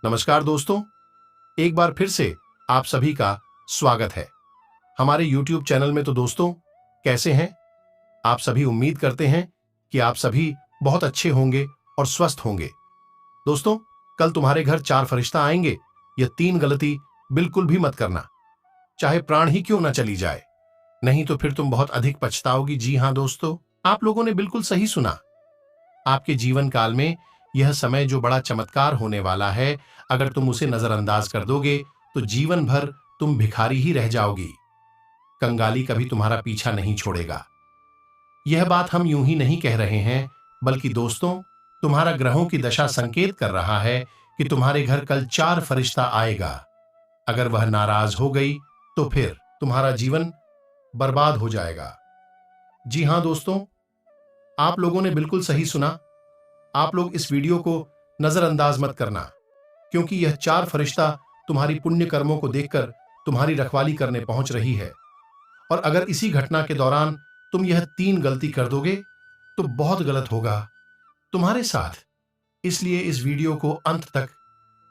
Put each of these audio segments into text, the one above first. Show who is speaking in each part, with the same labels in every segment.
Speaker 1: नमस्कार दोस्तों, एक बार फिर से आप सभी का स्वागत है हमारे YouTube चैनल में। तो दोस्तों, कैसे हैं आप सभी? उम्मीद करते हैं कि आप सभी बहुत अच्छे होंगे और स्वस्थ होंगे। दोस्तों, कल तुम्हारे घर 4 फरिश्ता आएंगे। यह 3 गलती बिल्कुल भी मत करना, चाहे प्राण ही क्यों ना चली जाए, नहीं तो फिर तुम बहुत अधिक पछताओगी। जी हां दोस्तों, आप लोगों ने बिल्कुल सही सुना। आपके जीवन काल में यह समय जो बड़ा चमत्कार होने वाला है, अगर तुम उसे नजरअंदाज कर दोगे तो जीवन भर तुम भिखारी ही रह जाओगी। कंगाली कभी तुम्हारा पीछा नहीं छोड़ेगा। यह बात हम यूं ही नहीं कह रहे हैं, बल्कि दोस्तों, तुम्हारा ग्रहों की दशा संकेत कर रहा है कि तुम्हारे घर कल 4 फरिश्ता आएगा। अगर वह नाराज हो गई तो फिर तुम्हारा जीवन बर्बाद हो जाएगा। जी हां दोस्तों, आप लोगों ने बिल्कुल सही सुना। आप लोग इस वीडियो को नजरअंदाज मत करना, क्योंकि यह 4 फरिश्ता तुम्हारी पुण्य कर्मों को देखकर तुम्हारी रखवाली करने पहुंच रही है। और अगर इसी घटना के दौरान तुम यह 3 गलती कर दोगे तो बहुत गलत होगा तुम्हारे साथ। इसलिए इस वीडियो को अंत तक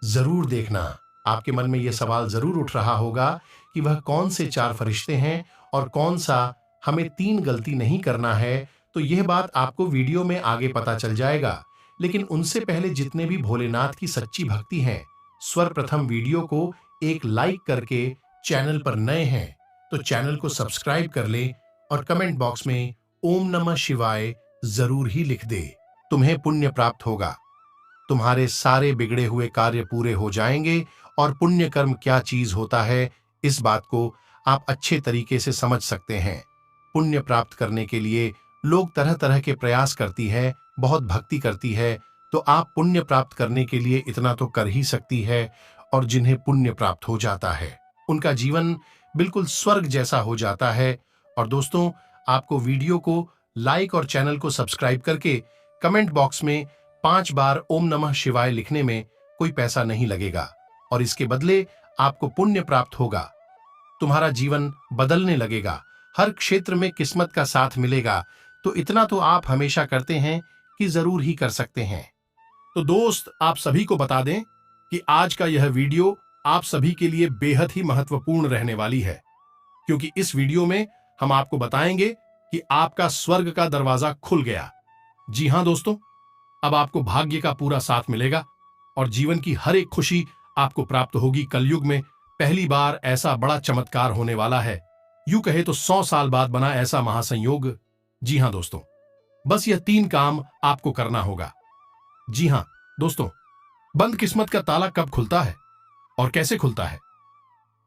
Speaker 1: जरूर देखना। आपके मन में यह सवाल जरूर उठ रहा होगा कि वह कौन से 4 फरिश्ते हैं और कौन सा हमें 3 गलती नहीं करना है। तो यह बात आपको वीडियो में आगे पता चल जाएगा, लेकिन उनसे पहले जितने भी भोलेनाथ की सच्ची भक्ति हैं, सर्वप्रथम वीडियो को एक लाइक करके चैनल पर नए हैं तो चैनल को सब्सक्राइब कर ले और कमेंट बॉक्स में ओम नमः शिवाय जरूर ही लिख दे। तुम्हें पुण्य प्राप्त होगा, तुम्हारे सारे बिगड़े हुए कार्य पूरे हो जाएंगे। और पुण्य कर्म क्या चीज होता है, इस बात को आप अच्छे तरीके से समझ सकते हैं। पुण्य प्राप्त करने के लिए लोग तरह तरह के प्रयास करती है, बहुत भक्ति करती है। तो आप पुण्य प्राप्त करने के लिए इतना तो कर ही सकती है। और जिन्हें पुण्य प्राप्त हो जाता है, उनका जीवन बिल्कुल स्वर्ग जैसा हो जाता है। और दोस्तों, आपको वीडियो को लाइक और चैनल को सब्सक्राइब करके कमेंट बॉक्स में 5 बार ओम नमः शिवाय लिखने में कोई पैसा नहीं लगेगा, और इसके बदले आपको पुण्य प्राप्त होगा। तुम्हारा जीवन बदलने लगेगा, हर क्षेत्र में किस्मत का साथ मिलेगा। तो इतना तो आप हमेशा करते हैं कि जरूर ही कर सकते हैं। तो दोस्त, आप सभी को बता दें कि आज का यह वीडियो आप सभी के लिए बेहद ही महत्वपूर्ण रहने वाली है, क्योंकि इस वीडियो में हम आपको बताएंगे कि आपका स्वर्ग का दरवाजा खुल गया। जी हां दोस्तों, अब आपको भाग्य का पूरा साथ मिलेगा और जीवन की हर एक खुशी आपको प्राप्त होगी। कलयुग में पहली बार ऐसा बड़ा चमत्कार होने वाला है, यूं कहे तो 100 साल बाद बना ऐसा महासंयोग। जी हां दोस्तों, बस यह 3 काम आपको करना होगा। जी हां दोस्तों, बंद किस्मत का ताला कब खुलता है और कैसे खुलता है?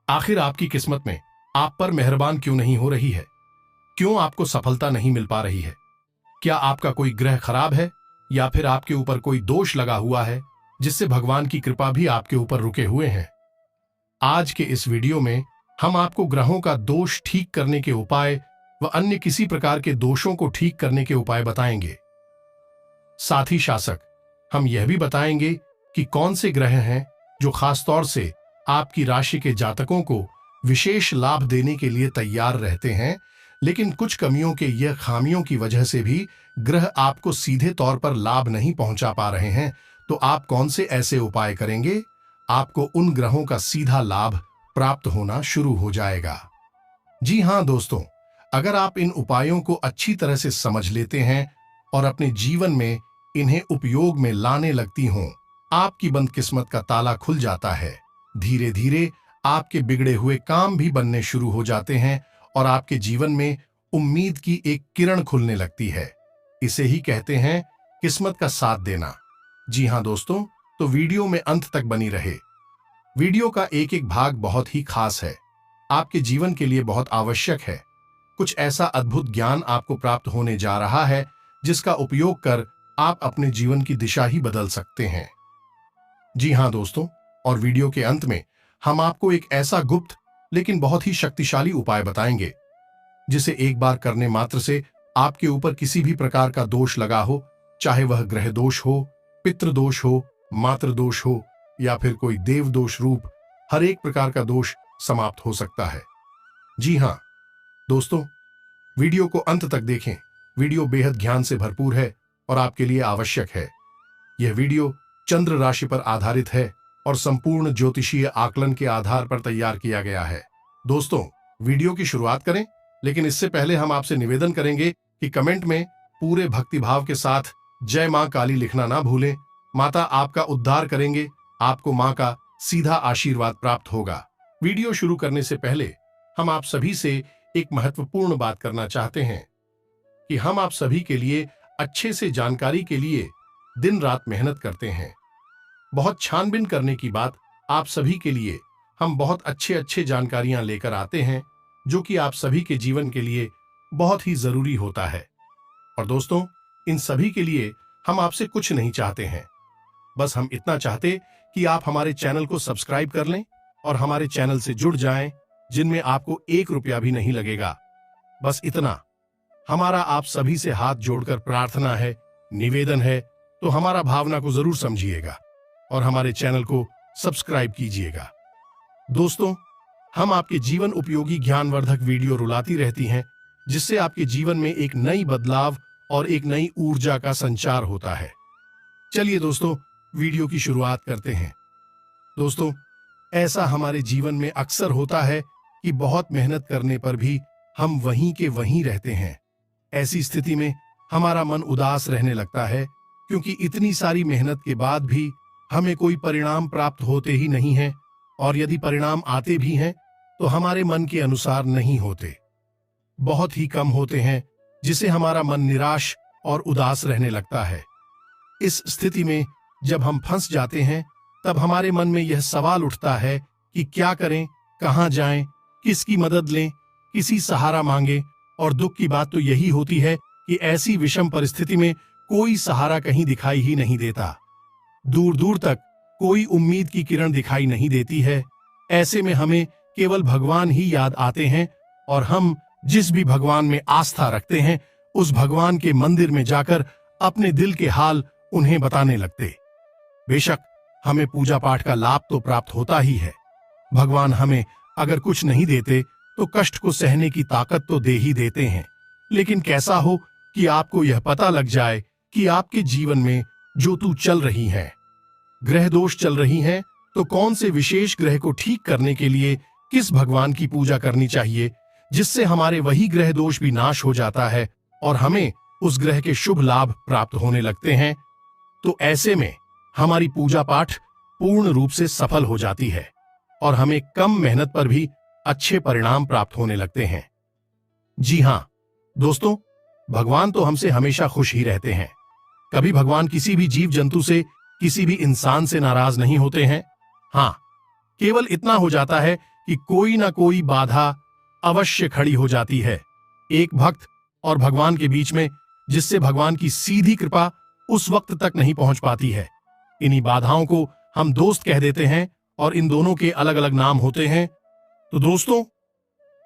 Speaker 1: आखिर आपकी किस्मत में आप पर मेहरबान क्यों नहीं हो रही है? क्यों आपको सफलता नहीं मिल पा रही है? क्या आपका कोई ग्रह खराब है, या फिर आपके ऊपर कोई दोष लगा हुआ है जिससे भगवान की कृपा भी आपके ऊपर रुके हुए हैं? आज के इस वीडियो में हम आपको ग्रहों का दोष ठीक करने के उपाय व अन्य किसी प्रकार के दोषों को ठीक करने के उपाय बताएंगे। साथ ही शासक हम यह भी बताएंगे कि कौन से ग्रह हैं जो खासतौर से आपकी राशि के जातकों को विशेष लाभ देने के लिए तैयार रहते हैं, लेकिन कुछ कमियों के यह खामियों की वजह से भी ग्रह आपको सीधे तौर पर लाभ नहीं पहुंचा पा रहे हैं। तो आप कौन से ऐसे उपाय करेंगे, आपको उन ग्रहों का सीधा लाभ प्राप्त होना शुरू हो जाएगा। जी हां दोस्तों, अगर आप इन उपायों को अच्छी तरह से समझ लेते हैं और अपने जीवन में इन्हें उपयोग में लाने लगती हों, आपकी बंद किस्मत का ताला खुल जाता है। धीरे धीरे आपके बिगड़े हुए काम भी बनने शुरू हो जाते हैं और आपके जीवन में उम्मीद की एक किरण खुलने लगती है। इसे ही कहते हैं किस्मत का साथ देना। जी हां दोस्तों, तो वीडियो में अंत तक बनी रहे। वीडियो का एक एक भाग बहुत ही खास है, आपके जीवन के लिए बहुत आवश्यक है। कुछ ऐसा अद्भुत ज्ञान आपको प्राप्त होने जा रहा है जिसका उपयोग कर आप अपने जीवन की दिशा ही बदल सकते हैं। जी हां दोस्तों, और वीडियो के अंत में हम आपको एक ऐसा गुप्त लेकिन बहुत ही शक्तिशाली उपाय बताएंगे जिसे एक बार करने मात्र से आपके ऊपर किसी भी प्रकार का दोष लगा हो, चाहे वह ग्रह दोष हो, पितृ दोष हो, मातृ दोष हो, या फिर कोई देव दोष रूप, हर एक प्रकार का दोष समाप्त हो सकता है। जी हां दोस्तों, वीडियो को अंत तक देखें। वीडियो बेहद ज्ञान से भरपूर है और आपके लिए आवश्यक है। यह वीडियो चंद्र राशि पर आधारित है और संपूर्ण ज्योतिषीय आकलन के आधार पर तैयार किया गया है। दोस्तों, वीडियो की शुरुआत करें, लेकिन इससे पहले हम आपसे निवेदन करेंगे कि कमेंट में पूरे भक्तिभाव के साथ जय मां काली लिखना ना भूलें। माता आपका उद्धार करेंगे, आपको मां का सीधा आशीर्वाद प्राप्त होगा। वीडियो शुरू करने से पहले हम आप सभी से एक महत्वपूर्ण बात करना चाहते हैं कि हम आप सभी के लिए अच्छे से जानकारी के लिए दिन रात मेहनत करते हैं। बहुत छानबीन करने की बात आप सभी के लिए हम बहुत अच्छे जानकारियां लेकर आते हैं, जो कि आप सभी के जीवन के लिए बहुत ही जरूरी होता है। और दोस्तों, इन सभी के लिए हम आपसे कुछ नहीं चाहते हैं, बस हम इतना चाहते कि आप हमारे चैनल को सब्सक्राइब कर लें और हमारे चैनल से जुड़ जाएं, जिनमें आपको 1 रुपया भी नहीं लगेगा। बस इतना हमारा आप सभी से हाथ जोड़कर प्रार्थना है, निवेदन है, तो हमारा भावना को जरूर समझिएगा और हमारे चैनल को सब्सक्राइब कीजिएगा। दोस्तों, हम आपके जीवन उपयोगी ज्ञानवर्धक वीडियो रुलाती रहती हैं, जिससे आपके जीवन में एक नई बदलाव और एक नई ऊर्जा का संचार होता है। चलिए दोस्तों, वीडियो की शुरुआत करते हैं। दोस्तों, ऐसा हमारे जीवन में अक्सर होता है कि बहुत मेहनत करने पर भी हम वहीं के वहीं रहते हैं। ऐसी स्थिति में हमारा मन उदास रहने लगता है, क्योंकि इतनी सारी मेहनत के बाद भी हमें कोई परिणाम प्राप्त होते ही नहीं है, और यदि परिणाम आते भी हैं तो हमारे मन के अनुसार नहीं होते, बहुत ही कम होते हैं, जिसे हमारा मन निराश और उदास रहने लगता है। इस स्थिति में जब हम फंस जाते हैं, तब हमारे मन में यह सवाल उठता है कि क्या करें, कहां जाएं, किसकी मदद लें, किसी सहारा मांगे। और दुख की बात तो यही होती है कि ऐसी विषम परिस्थिति में कोई सहारा कहीं दिखाई ही नहीं देता। दूर दूर तक कोई उम्मीद की किरण दिखाई नहीं देती है। ऐसे में हमें केवल भगवान ही याद आते हैं, और हम जिस भी भगवान में आस्था रखते हैं, उस भगवान के मंदिर में जाकर अपने दिल के हाल उन्हें बताने लगते। बेशक हमें पूजा पाठ का लाभ तो प्राप्त होता ही है। भगवान हमें अगर कुछ नहीं देते तो कष्ट को सहने की ताकत तो दे ही देते हैं, लेकिन कैसा हो कि आपको यह पता लग जाए कि आपके जीवन में जो तू चल रही है, ग्रह दोष चल रही हैं, तो कौन से विशेष ग्रह को ठीक करने के लिए किस भगवान की पूजा करनी चाहिए, जिससे हमारे वही ग्रह दोष भी नाश हो जाता है और हमें उस ग्रह के शुभ लाभ प्राप्त होने लगते हैं। तो ऐसे में हमारी पूजा पाठ पूर्ण रूप से सफल हो जाती है और हमें कम मेहनत पर भी अच्छे परिणाम प्राप्त होने लगते हैं। जी हां दोस्तों, भगवान तो हमसे हमेशा खुश ही रहते हैं। कभी भगवान किसी भी जीव जंतु से, किसी भी इंसान से नाराज नहीं होते हैं। हां, केवल इतना हो जाता है कि कोई ना कोई बाधा अवश्य खड़ी हो जाती है एक भक्त और भगवान के बीच में, जिससे भगवान की सीधी कृपा उस वक्त तक नहीं पहुंच पाती है। इन्हीं बाधाओं को हम दोस्त कह देते हैं, और इन दोनों के अलग अलग नाम होते हैं। तो दोस्तों,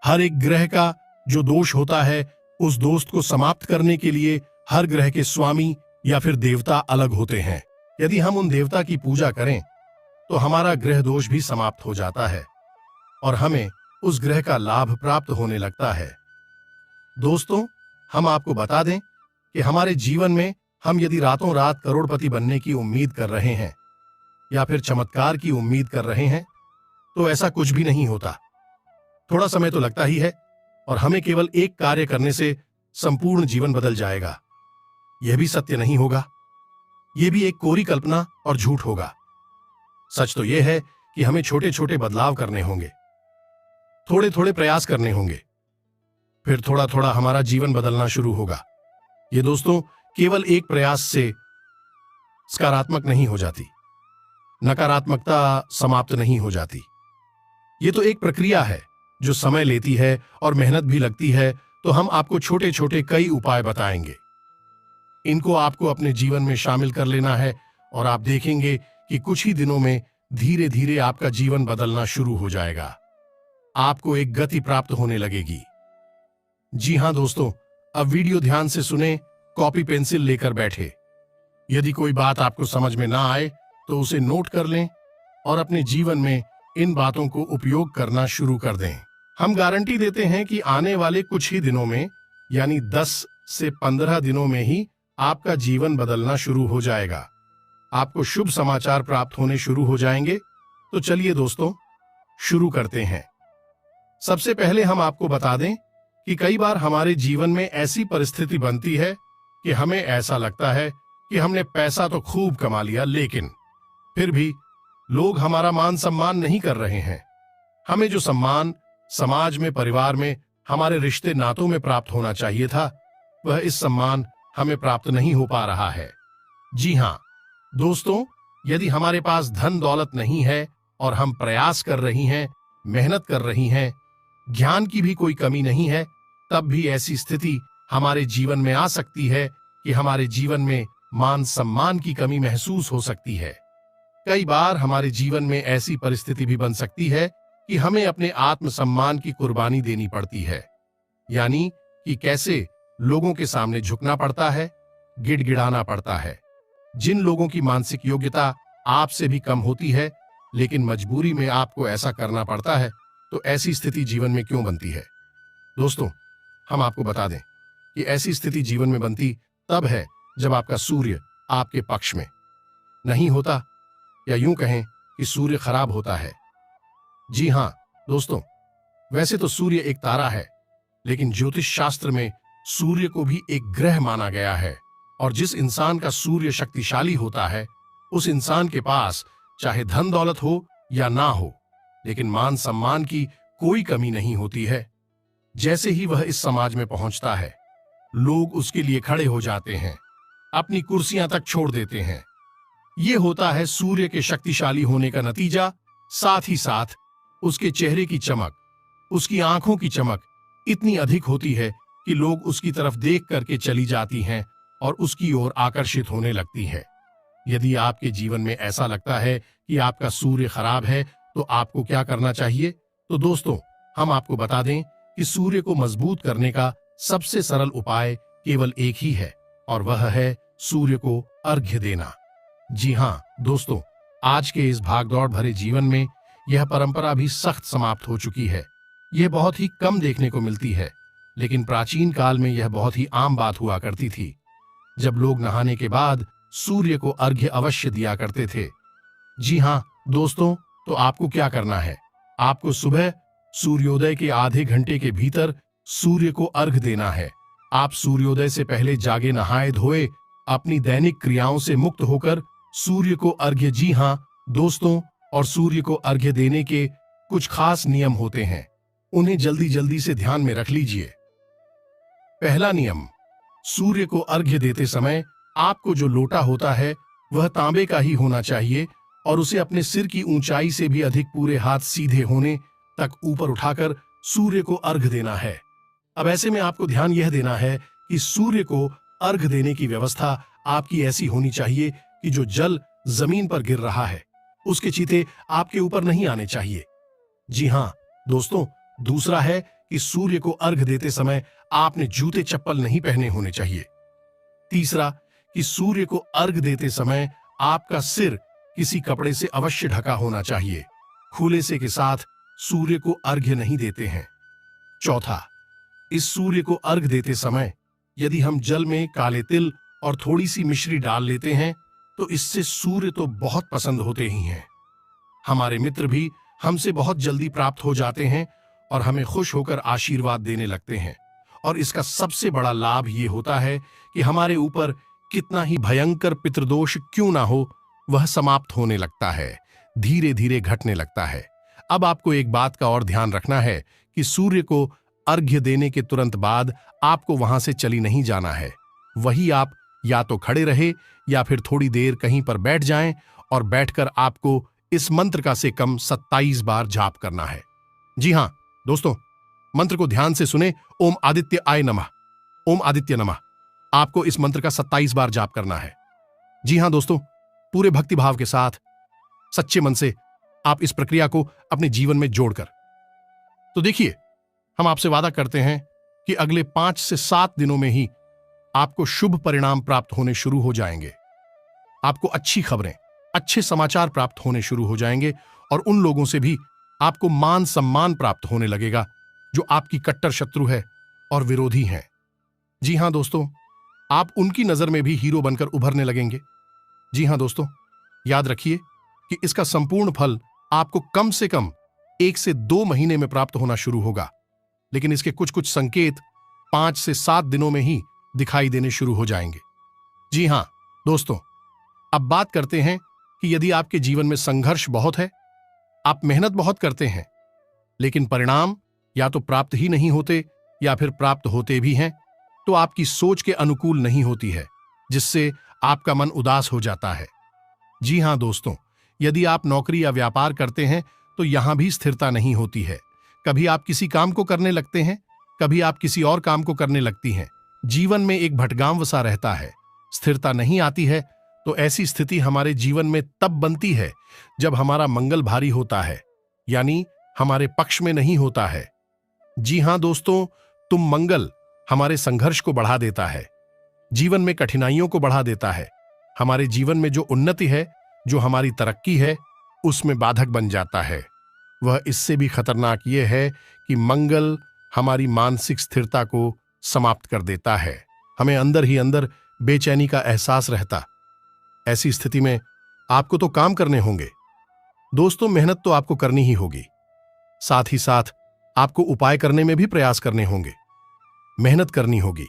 Speaker 1: हर एक ग्रह का जो दोष होता है, उस दोस्त को समाप्त करने के लिए हर ग्रह के स्वामी या फिर देवता अलग होते हैं। यदि हम उन देवता की पूजा करें तो हमारा ग्रह दोष भी समाप्त हो जाता है और हमें उस ग्रह का लाभ प्राप्त होने लगता है। दोस्तों, हम आपको बता दें कि हमारे जीवन में हम यदि रातों रात करोड़पति बनने की उम्मीद कर रहे हैं या फिर चमत्कार की उम्मीद कर रहे हैं, तो ऐसा कुछ भी नहीं होता। थोड़ा समय तो लगता ही है, और हमें केवल एक कार्य करने से संपूर्ण जीवन बदल जाएगा। यह भी सत्य नहीं होगा, यह भी एक कोरी कल्पना और झूठ होगा। सच तो यह है कि हमें छोटे छोटे बदलाव करने होंगे, थोड़े थोड़े प्रयास करने होंगे, फिर थोड़ा थोड़ा हमारा जीवन बदलना शुरू होगा। ये दोस्तों, केवल एक प्रयास से सकारात्मक नहीं हो जाती, नकारात्मकता समाप्त नहीं हो जाती। ये तो एक प्रक्रिया है जो समय लेती है और मेहनत भी लगती है। तो हम आपको छोटे छोटे कई उपाय बताएंगे। इनको आपको अपने जीवन में शामिल कर लेना है, और आप देखेंगे कि कुछ ही दिनों में धीरे धीरे आपका जीवन बदलना शुरू हो जाएगा। आपको एक गति प्राप्त होने लगेगी। जी हां दोस्तों, अब वीडियो ध्यान से सुने, कॉपी पेंसिल लेकर बैठे। यदि कोई बात आपको समझ में ना आए तो उसे नोट कर लें और अपने जीवन में इन बातों को उपयोग करना शुरू कर दें। हम गारंटी देते हैं कि आने वाले कुछ ही दिनों में, यानी 10 से 15 दिनों में ही आपका जीवन बदलना शुरू हो जाएगा। आपको शुभ समाचार प्राप्त होने शुरू हो जाएंगे तो चलिए दोस्तों, शुरू करते हैं। सबसे पहले हम आपको बता दें कि कई बार हमारे जीवन में ऐसी परिस्थिति बनती है कि हमें ऐसा लगता है कि हमने पैसा तो खूब कमा लिया, लेकिन फिर भी लोग हमारा मान सम्मान नहीं कर रहे हैं। हमें जो सम्मान समाज में, परिवार में, हमारे रिश्ते नातों में प्राप्त होना चाहिए था, वह इस सम्मान हमें प्राप्त नहीं हो पा रहा है। जी हां दोस्तों, यदि हमारे पास धन दौलत नहीं है और हम प्रयास कर रही हैं, मेहनत कर रही हैं, ज्ञान की भी कोई कमी नहीं है, तब भी ऐसी स्थिति हमारे जीवन में आ सकती है कि हमारे जीवन में मान सम्मान की कमी महसूस हो सकती है। कई बार हमारे जीवन में ऐसी परिस्थिति भी बन सकती है कि हमें अपने आत्मसम्मान की कुर्बानी देनी पड़ती है, यानी कि कैसे लोगों के सामने झुकना पड़ता है, गिड़गिड़ाना पड़ता है। जिन लोगों की मानसिक योग्यता आपसे भी कम होती है, लेकिन मजबूरी में आपको ऐसा करना पड़ता है, तो ऐसी स्थिति जीवन में क्यों बनती है? दोस्तों, हम आपको बता दें कि ऐसी स्थिति जीवन में बनती तब है जब आपका सूर्य आपके पक्ष में नहीं होता, या यूं कहें कि सूर्य खराब होता है। जी हां दोस्तों, वैसे तो सूर्य एक तारा है, लेकिन ज्योतिष शास्त्र में सूर्य को भी एक ग्रह माना गया है, और जिस इंसान का सूर्य शक्तिशाली होता है, उस इंसान के पास चाहे धन दौलत हो या ना हो, लेकिन मान सम्मान की कोई कमी नहीं होती है। जैसे ही वह इस समाज में पहुंचता है, लोग उसके लिए खड़े हो जाते हैं, अपनी कुर्सियां तक छोड़ देते हैं। यह होता है सूर्य के शक्तिशाली होने का नतीजा। साथ ही साथ उसके चेहरे की चमक, उसकी आंखों की चमक इतनी अधिक होती है कि लोग उसकी तरफ देख करके चली जाती हैं और उसकी ओर आकर्षित होने लगती है। यदि आपके जीवन में ऐसा लगता है कि आपका सूर्य खराब है, तो आपको क्या करना चाहिए? तो दोस्तों, हम आपको बता दें कि सूर्य को मजबूत करने का सबसे सरल उपाय केवल एक ही है, और वह है सूर्य को अर्घ्य देना। जी हां दोस्तों, आज के इस भागदौड़ भरे जीवन में यह परंपरा भी सख्त समाप्त हो चुकी है। यह बहुत ही कम देखने को मिलती है, लेकिन प्राचीन काल में यह बहुत ही आम बात हुआ करती थी, जब लोग नहाने के बाद सूर्य को अर्घ्य अवश्य दिया करते थे। जी हां दोस्तों, तो आपको क्या करना है? आपको सुबह सूर्योदय के आधे घंटे के भीतर सूर्य को अर्घ्य देना है। आप सूर्योदय से पहले जागे नहाए धोए अपनी दैनिक क्रियाओं से मुक्त होकर सूर्य को अर्घ्य, जी हां दोस्तों, और सूर्य को अर्घ्य देने के कुछ खास नियम होते हैं, उन्हें जल्दी जल्दी से ध्यान में रख लीजिए। पहला नियम, सूर्य को अर्घ्य देते समय आपको जो लोटा होता है वह तांबे का ही होना चाहिए, और उसे अपने सिर की ऊंचाई से भी अधिक पूरे हाथ सीधे होने तक ऊपर उठाकर सूर्य को अर्घ्य देना है। अब ऐसे में आपको ध्यान यह देना है कि सूर्य को अर्घ्य देने की व्यवस्था आपकी ऐसी होनी चाहिए कि जो जल जमीन पर गिर रहा है उसके चीते आपके ऊपर नहीं आने चाहिए। जी हां दोस्तों, दूसरा है कि सूर्य को अर्घ्य देते समय आपने जूते चप्पल नहीं पहने होने चाहिए। तीसरा कि सूर्य को अर्घ्य देते समय आपका सिर किसी कपड़े से अवश्य ढका होना चाहिए। खुले से के साथ सूर्य को अर्घ्य नहीं देते हैं। चौथा, इस सूर्य को अर्घ्य देते समय यदि हम जल में काले तिल और थोड़ी सी मिश्री डाल लेते हैं, तो इससे सूर्य तो बहुत पसंद होते ही हैं। हमारे मित्र भी हमसे बहुत जल्दी प्राप्त हो जाते हैं और हमें खुश होकर आशीर्वाद देने लगते हैं। और इसका सबसे बड़ा लाभ ये होता है कि हमारे ऊपर कितना ही भयंकर पितृदोष क्यों ना हो, वह समाप्त होने लगता है, धीरे धीरे घटने लगता है। अब आपको एक बात का और ध्यान रखना है कि सूर्य को अर्घ्य देने के तुरंत बाद आपको वहां से चली नहीं जाना है। वही आप या तो खड़े रहे या फिर थोड़ी देर कहीं पर बैठ जाएं, और बैठकर आपको इस मंत्र का से कम 27 बार जाप करना है। जी हां दोस्तों, मंत्र को ध्यान से सुने। ओम आदित्य आय नमः, ओम आदित्य नमः। आपको इस मंत्र का 27 बार जाप करना है। जी हां दोस्तों, पूरे भक्ति भाव के साथ, सच्चे मन से आप इस प्रक्रिया को अपने जीवन में जोड़कर, तो देखिए, हम आपसे वादा करते हैं कि अगले 5 से 7 दिनों में ही आपको शुभ परिणाम प्राप्त होने शुरू हो जाएंगे। आपको अच्छी खबरें, अच्छे समाचार प्राप्त होने शुरू हो जाएंगे, और उन लोगों से भी आपको मान सम्मान प्राप्त होने लगेगा जो आपकी कट्टर शत्रु है और विरोधी हैं। जी हां दोस्तों, आप उनकी नजर में भी हीरो बनकर उभरने लगेंगे। जी हां दोस्तों, याद रखिए कि इसका संपूर्ण फल आपको कम से कम 1 से 2 महीने में प्राप्त होना शुरू होगा, लेकिन इसके कुछ कुछ संकेत 5 से 7 दिनों में ही दिखाई देने शुरू हो जाएंगे। जी हां दोस्तों, अब बात करते हैं कि यदि आपके जीवन में संघर्ष बहुत है, आप मेहनत बहुत करते हैं, लेकिन परिणाम या तो प्राप्त ही नहीं होते या फिर प्राप्त होते भी हैं तो आपकी सोच के अनुकूल नहीं होती है, जिससे आपका मन उदास हो जाता है। जी हां दोस्तों, यदि आप नौकरी या व्यापार करते हैं तो यहां भी स्थिरता नहीं होती है। कभी आप किसी काम को करने लगते हैं, कभी आप किसी और काम को करने लगती हैं। जीवन में एक भटगांव सा रहता है, स्थिरता नहीं आती है। तो ऐसी स्थिति हमारे जीवन में तब बनती है जब हमारा मंगल भारी होता है, यानी हमारे पक्ष में नहीं होता है। जी हां दोस्तों, तुम मंगल हमारे संघर्ष को बढ़ा देता है, जीवन में कठिनाइयों को बढ़ा देता है। हमारे जीवन में जो उन्नति है, जो हमारी तरक्की है, उसमें बाधक बन जाता है। वह इससे भी खतरनाक यह है कि मंगल हमारी मानसिक स्थिरता को समाप्त कर देता है। हमें अंदर ही अंदर बेचैनी का एहसास रहता। ऐसी स्थिति में आपको तो काम करने होंगे दोस्तों, मेहनत तो आपको करनी ही होगी, साथ ही साथ आपको उपाय करने में भी प्रयास करने होंगे, मेहनत करनी होगी।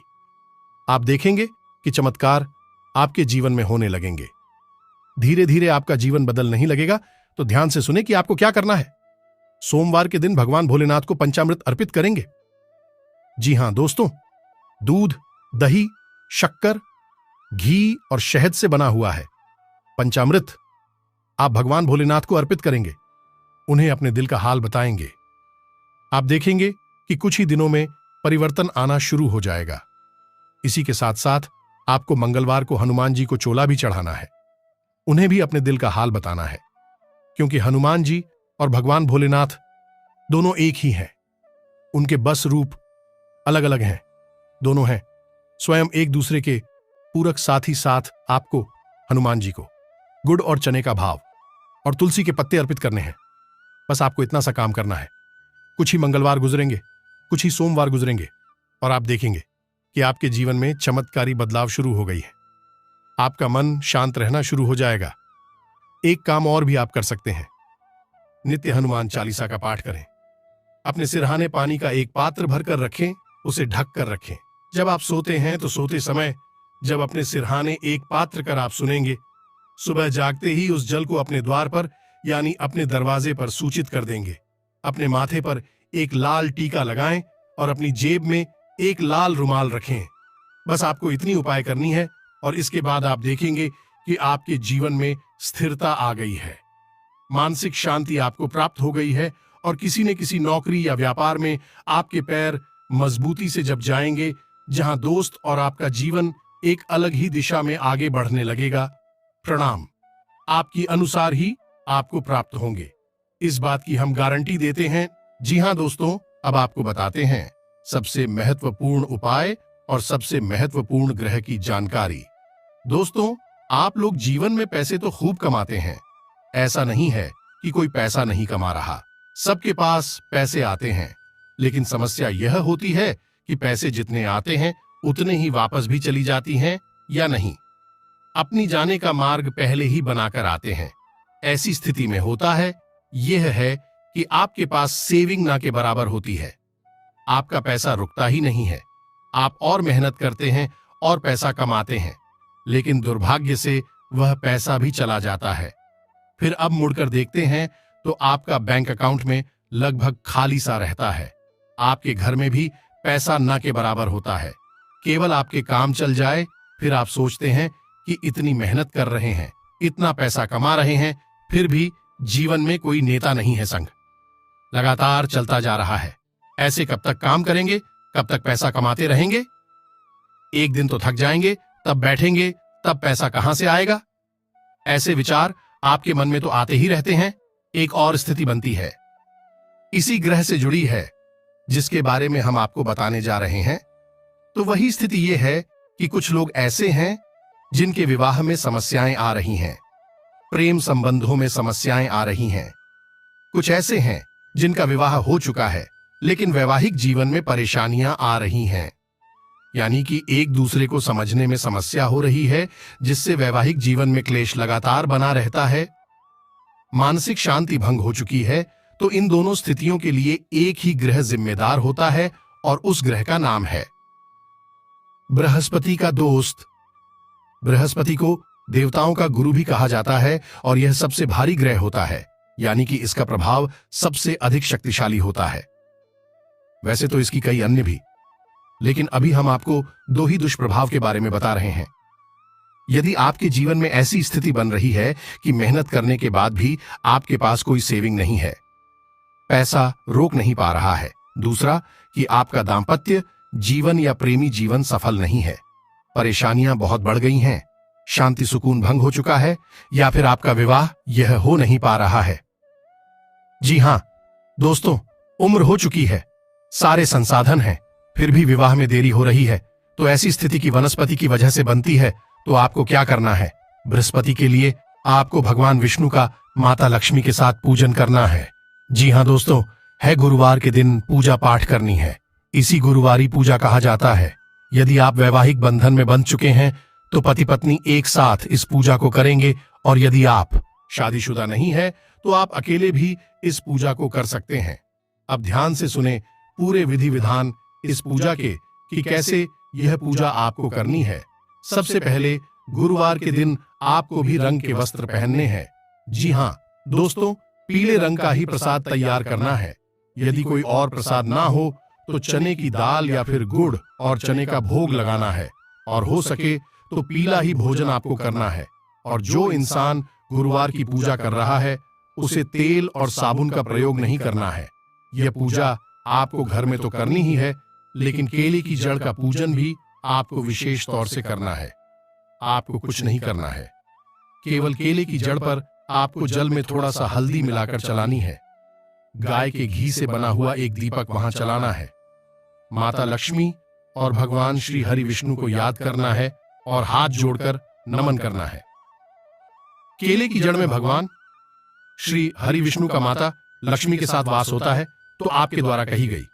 Speaker 1: आप देखेंगे कि चमत्कार आपके जीवन में होने लगेंगे। धीरे धीरे आपका जीवन बदल नहीं लगेगा, तो ध्यान से सुने कि आपको क्या करना है। सोमवार के दिन भगवान भोलेनाथ को पंचामृत अर्पित करेंगे। जी हां दोस्तों, दूध, दही, शक्कर, घी और शहद से बना हुआ है पंचामृत आप भगवान भोलेनाथ को अर्पित करेंगे। उन्हें अपने दिल का हाल बताएंगे। आप देखेंगे कि कुछ ही दिनों में परिवर्तन आना शुरू हो जाएगा। इसी के साथ साथ आपको मंगलवार को हनुमान जी को चोला भी चढ़ाना है। उन्हें भी अपने दिल का हाल बताना है, क्योंकि हनुमान जी और भगवान भोलेनाथ दोनों एक ही हैं। उनके बस रूप अलग अलग हैं, दोनों हैं स्वयं एक दूसरे के पूरक। साथ ही साथ आपको हनुमान जी को गुड़ और चने का भाव और तुलसी के पत्ते अर्पित करने हैं। बस आपको इतना सा काम करना है। कुछ ही मंगलवार गुजरेंगे, कुछ ही सोमवार गुजरेंगे और आप देखेंगे कि आपके जीवन में चमत्कारी बदलाव शुरू हो गई है। आपका मन शांत रहना शुरू हो जाएगा। एक काम और भी आप कर सकते हैं, नित्य हनुमान चालीसा का पाठ करें। अपने सिरहाने पानी का एक पात्र भरकर रखें, उसे ढक कर रखें। जब आप सोते हैं तो सोते समय जब अपने सिरहाने एक पात्र कर आप सुनेंगे, सुबह जागते ही उस जल को अपने द्वार पर यानी अपने दरवाजे पर सूचित कर देंगे। अपने माथे पर एक लाल टीका लगाएं और अपनी जेब में एक लाल रुमाल रखें। बस आपको इतनी उपाय करनी है और इसके बाद आप देखेंगे कि आपके जीवन में स्थिरता आ गई है, मानसिक शांति आपको प्राप्त हो गई है और किसी न किसी नौकरी या व्यापार में आपके पैर मजबूती से जब जाएंगे, जहां दोस्त और आपका जीवन एक अलग ही दिशा में आगे बढ़ने लगेगा। प्रणाम, आपकी अनुसार ही आपको प्राप्त होंगे, इस बात की हम गारंटी देते हैं। जी हां दोस्तों, अब आपको बताते हैं सबसे महत्वपूर्ण उपाय और सबसे महत्वपूर्ण ग्रह की जानकारी। दोस्तों, आप लोग जीवन में पैसे तो खूब कमाते हैं, ऐसा नहीं है कि कोई पैसा नहीं कमा रहा। सबके पास पैसे आते हैं, लेकिन समस्या यह होती है कि पैसे जितने आते हैं उतने ही वापस भी चली जाती हैं या नहीं, अपनी जाने का मार्ग पहले ही बनाकर आते हैं। ऐसी स्थिति में होता है यह है कि आपके पास सेविंग ना के बराबर होती है। आपका पैसा रुकता ही नहीं है। आप और मेहनत करते हैं और पैसा कमाते हैं, लेकिन दुर्भाग्य से वह पैसा भी चला जाता है। फिर अब मुड़कर देखते हैं तो आपका बैंक अकाउंट में लगभग खाली सा रहता है। आपके घर में भी पैसा ना के बराबर होता है। केवल आपके काम चल जाए, फिर आप सोचते हैं कि इतनी मेहनत कर रहे हैं, इतना पैसा कमा रहे हैं, फिर भी जीवन में कोई नेता नहीं है। संग लगातार चलता जा रहा है। ऐसे कब तक काम करेंगे, कब तक पैसा कमाते रहेंगे? एक दिन तो थक जाएंगे, तब बैठेंगे, तब पैसा कहां से आएगा? ऐसे विचार आपके मन में तो आते ही रहते हैं। एक और स्थिति बनती है, इसी ग्रह से जुड़ी है, जिसके बारे में हम आपको बताने जा रहे हैं। तो वही स्थिति यह है कि कुछ लोग ऐसे हैं जिनके विवाह में समस्याएं आ रही हैं, प्रेम संबंधों में समस्याएं आ रही हैं। कुछ ऐसे हैं जिनका विवाह हो चुका है, लेकिन वैवाहिक जीवन में परेशानियां आ रही हैं, यानी कि एक दूसरे को समझने में समस्या हो रही है, जिससे वैवाहिक जीवन में क्लेश लगातार बना रहता है। मानसिक शांति भंग हो चुकी है, तो इन दोनों स्थितियों के लिए एक ही ग्रह जिम्मेदार होता है और उस ग्रह का नाम है बृहस्पति का दोस्त। बृहस्पति को देवताओं का गुरु भी कहा जाता है और यह सबसे भारी ग्रह होता है, यानी कि इसका प्रभाव सबसे अधिक शक्तिशाली होता है। वैसे तो इसकी कई अन्य भी, लेकिन अभी हम आपको दो ही दुष्प्रभाव के बारे में बता रहे हैं। यदि आपके जीवन में ऐसी स्थिति बन रही है कि मेहनत करने के बाद भी आपके पास कोई सेविंग नहीं है, पैसा रोक नहीं पा रहा है। दूसरा कि आपका दांपत्य जीवन या प्रेमी जीवन सफल नहीं है, परेशानियां बहुत बढ़ गई हैं, शांति सुकून भंग हो चुका है, या फिर आपका विवाह यह हो नहीं पा रहा है। जी हां दोस्तों, उम्र हो चुकी है, सारे संसाधन हैं, फिर भी विवाह में देरी हो रही है, तो ऐसी स्थिति की वनस्पति की वजह से बनती है। तो आपको क्या करना है? बृहस्पति के लिए आपको भगवान विष्णु का माता लक्ष्मी के साथ पूजन करना है। जी हां दोस्तों, है गुरुवार के दिन पूजा पाठ करनी है। इसी गुरुवारी पूजा कहा जाता है। यदि आप वैवाहिक बंधन में बंध चुके हैं तो पति पत्नी एक साथ इस पूजा को करेंगे, और यदि आप शादीशुदा नहीं है तो आप अकेले भी इस पूजा को कर सकते हैं। अब ध्यान से सुने पूरे विधि विधान इस पूजा के कि कैसे यह पूजा आपको करनी है। सबसे पहले गुरुवार के दिन आपको भी रंग के वस्त्र पहनने हैं। जी हां दोस्तों, पीले रंग का ही प्रसाद तैयार करना है। यदि कोई और प्रसाद ना हो तो चने की दाल या फिर गुड़ और चने का भोग लगाना है, और हो सके तो पीला ही भोजन आपको करना है। और जो इंसान गुरुवार की पूजा कर रहा है उसे तेल और साबुन का प्रयोग नहीं करना है। यह पूजा आपको घर में तो करनी ही है, लेकिन केले की जड़ का पूजन भी आपको विशेष तौर से करना है। आपको कुछ नहीं करना है, केवल केले की जड़ पर आपको जल में थोड़ा सा हल्दी मिलाकर चलानी है। गाय के घी से बना हुआ एक दीपक वहां चलाना है। माता लक्ष्मी और भगवान श्री हरि विष्णु को याद करना है और हाथ जोड़कर नमन करना है। केले की जड़ में भगवान श्री हरि विष्णु का माता लक्ष्मी के साथ वास होता है, तो आपके द्वारा कही गई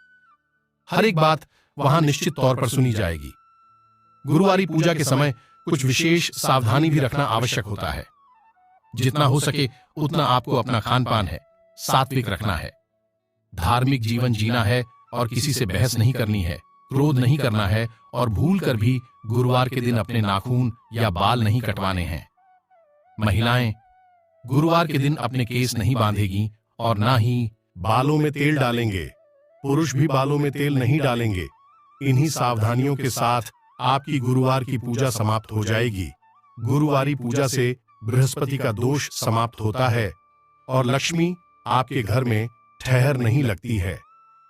Speaker 1: हर एक बात वहां निश्चित तौर पर सुनी जाएगी। गुरुवारी पूजा के समय कुछ विशेष सावधानी भी रखना आवश्यक होता है। जितना हो सके उतना आपको अपना खान पान है सात्विक रखना है। धार्मिक जीवन जीना है और किसी से बहस नहीं करनी है, क्रोध नहीं करना है, और भूल कर भी गुरुवार के दिन अपने नाखून या बाल नहीं कटवाने हैं। महिलाएं गुरुवार के दिन अपने केस नहीं बांधेगी और ना ही बालों में तेल डालेंगे। पुरुष भी बालों में तेल नहीं डालेंगे। इन्हीं सावधानियों के साथ आपकी गुरुवार की पूजा समाप्त हो जाएगी। गुरुवारी पूजा से बृहस्पति का दोष समाप्त होता है और लक्ष्मी आपके घर में ठहर नहीं लगती है।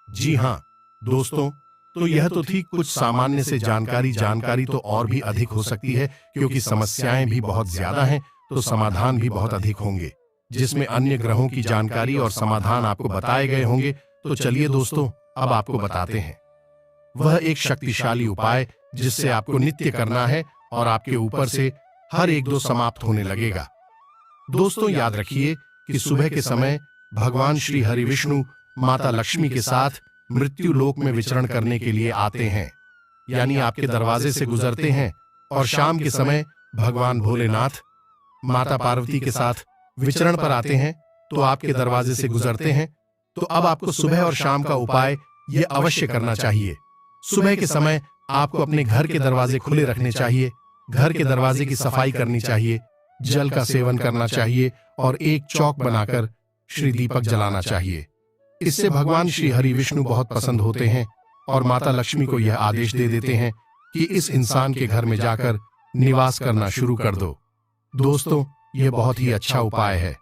Speaker 1: जी हां दोस्तों, तो यह तो थी कुछ सामान्य से जानकारी तो और भी अधिक हो सकती है, क्योंकि समस्याएं भी बहुत ज्यादा हैं, तो समाधान भी बहुत अधिक होंगे, जिसमें अन्य ग्रहों की जानकारी और समाधान आपको बताए गए होंगे। तो चलिए दोस्तों, अब आपको बताते हैं वह एक शक्तिशाली उपाय जिससे आपको नित्य करना है और आपके ऊपर से हर एक दो समाप्त होने लगेगा। दोस्तों याद रखिए कि सुबह के समय भगवान श्री हरि विष्णु माता लक्ष्मी के साथ मृत्यु लोक में विचरण करने के लिए आते हैं, यानी आपके दरवाजे से गुजरते हैं, और शाम के समय भगवान भोलेनाथ माता पार्वती के साथ विचरण पर आते हैं, तो आपके दरवाजे से गुजरते हैं। तो अब आपको सुबह और शाम का उपाय यह अवश्य करना चाहिए। सुबह के समय आपको अपने घर के दरवाजे खुले रखने चाहिए, घर के दरवाजे की सफाई करनी चाहिए, जल का सेवन करना चाहिए और एक चौक बनाकर श्री दीपक जलाना चाहिए। इससे भगवान श्री हरि विष्णु बहुत पसंद होते हैं और माता लक्ष्मी को यह आदेश दे देते हैं कि इस इंसान के घर में जाकर निवास करना शुरू कर दो। दोस्तों, यह बहुत ही अच्छा उपाय है।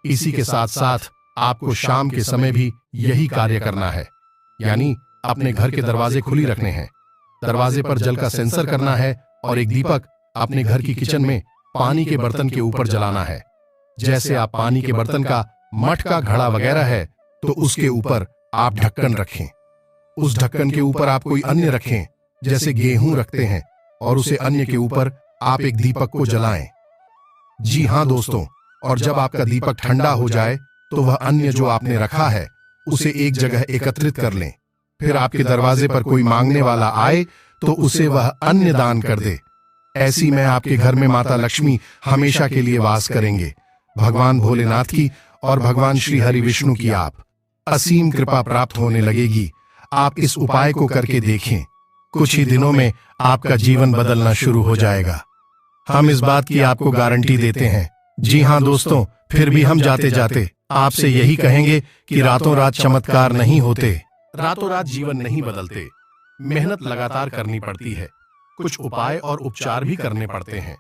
Speaker 1: इसी के साथ साथ आपको शाम के समय भी यही कार्य करना है, यानी अपने घर के दरवाजे खुली रखने हैं, दरवाजे पर जल का सेंसर करना है और एक दीपक अपने घर की किचन में पानी के बर्तन के ऊपर जलाना है। जैसे आप पानी के बर्तन का मटका, घड़ा वगैरह है, तो उसके ऊपर आप ढक्कन रखें। उस ढक्कन के ऊपर आप कोई अन्य रखें, जैसे गेहूं रखते हैं, और उसे अन्य के ऊपर आप एक दीपक को जलाएं। जी हां दोस्तों, और जब आपका दीपक ठंडा हो जाए तो वह अन्य जो आपने रखा है उसे एक जगह एकत्रित कर लें। फिर आपके दरवाजे पर कोई मांगने वाला आए तो उसे वह अन्य दान कर दे। ऐसी में आपके घर में माता लक्ष्मी हमेशा के लिए वास करेंगे। भगवान भोलेनाथ की और भगवान श्री हरि विष्णु की आप असीम कृपा प्राप्त होने लगेगी। आप इस उपाय को करके देखें, कुछ ही दिनों में आपका जीवन बदलना शुरू हो जाएगा। हम इस बात की आपको गारंटी देते हैं। जी हाँ दोस्तों, फिर भी हम जाते जाते आपसे यही कहेंगे कि रातों रात चमत्कार नहीं होते, रातों रात जीवन नहीं बदलते। मेहनत लगातार करनी पड़ती है, कुछ उपाय और उपचार भी करने पड़ते हैं।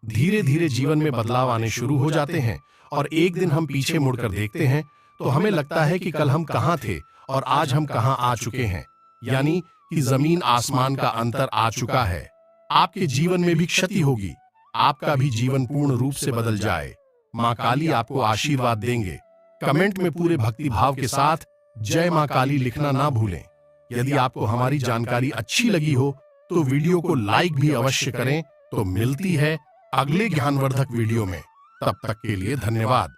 Speaker 1: धीरे धीरे जीवन में बदलाव आने शुरू हो जाते हैं और एक दिन हम पीछे मुड़कर देखते हैं तो हमें लगता है कि कल हम कहाँ थे और आज हम कहाँ आ चुके हैं। यानी कि जमीन आसमान का अंतर आ चुका है। आपके जीवन में भी क्षति होगी, आपका भी जीवन पूर्ण रूप से बदल जाए। मां काली आपको आशीर्वाद देंगे। कमेंट में पूरे भक्ति भाव के साथ जय मां काली लिखना ना भूलें। यदि आपको हमारी जानकारी अच्छी लगी हो तो वीडियो को लाइक भी अवश्य करें। तो मिलती है अगले ज्ञानवर्धक वीडियो में। तब तक के लिए धन्यवाद।